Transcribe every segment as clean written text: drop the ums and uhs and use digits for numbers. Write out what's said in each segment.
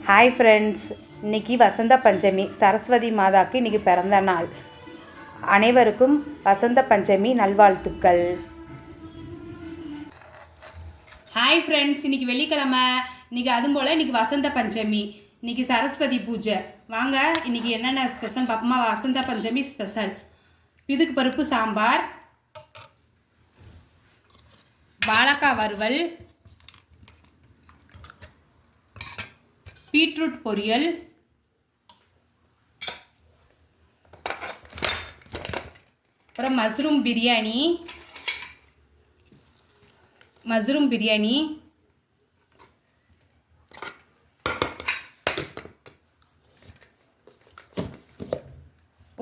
Hi friends, இன்றைக்கி வசந்த பஞ்சமி, சரஸ்வதி மாதாவுக்கு இன்றைக்கி பிறந்த நாள். அனைவருக்கும் வசந்த பஞ்சமி நல்வாழ்த்துக்கள். ஹாய் ஃப்ரெண்ட்ஸ், இன்றைக்கி வெள்ளிக்கிழமை, இன்றைக்கி அதுவும் போல் இன்றைக்கி வசந்த பஞ்சமி, இன்றைக்கி சரஸ்வதி பூஜை. வாங்க இன்றைக்கி என்னென்ன ஸ்பெஷல் பார்ப்போமா. வசந்த பஞ்சமி ஸ்பெஷல் பிதுக்கு பருப்பு சாம்பார், வாழைக்காய் வறுவல், பீட்ரூட் பொரியல், அப்புறம் மஷ்ரூம் பிரியாணி,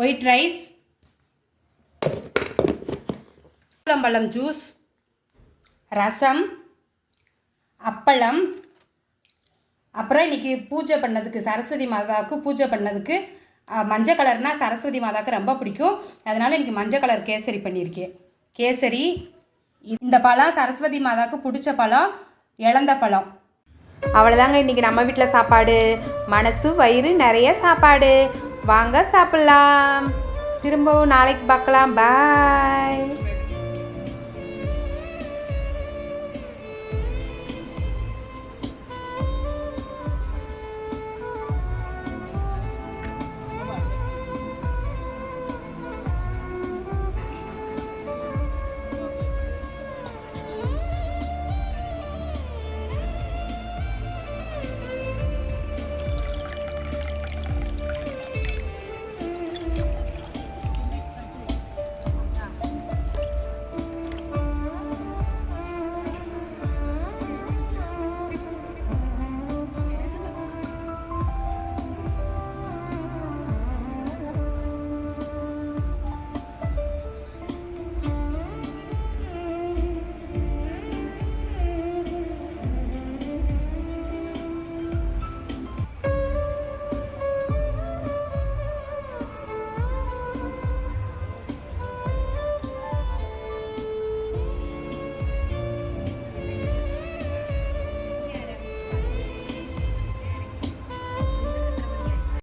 ஒயிட் ரைஸ், பழம் ஜூஸ், ரசம், அப்பளம். அப்புறம் இன்றைக்கி பூஜை பண்ணதுக்கு, சரஸ்வதி மாதாவுக்கு பூஜை பண்ணதுக்கு மஞ்சள் கலர்னால் சரஸ்வதி மாதாவுக்கு ரொம்ப பிடிக்கும். அதனால் இன்றைக்கி மஞ்சள் கலர் கேசரி பண்ணியிருக்கேன். கேசரி. இந்த பழம் சரஸ்வதி மாதாவுக்கு பிடிச்ச பழம், இழந்த பழம். அவ்வளோதாங்க இன்றைக்கி நம்ம வீட்டில் சாப்பாடு. மனசு வயிறு நிறைய சாப்பாடு. வாங்க சாப்பிட்லாம். திரும்பவும் நாளைக்கு பார்க்கலாம். பாய்.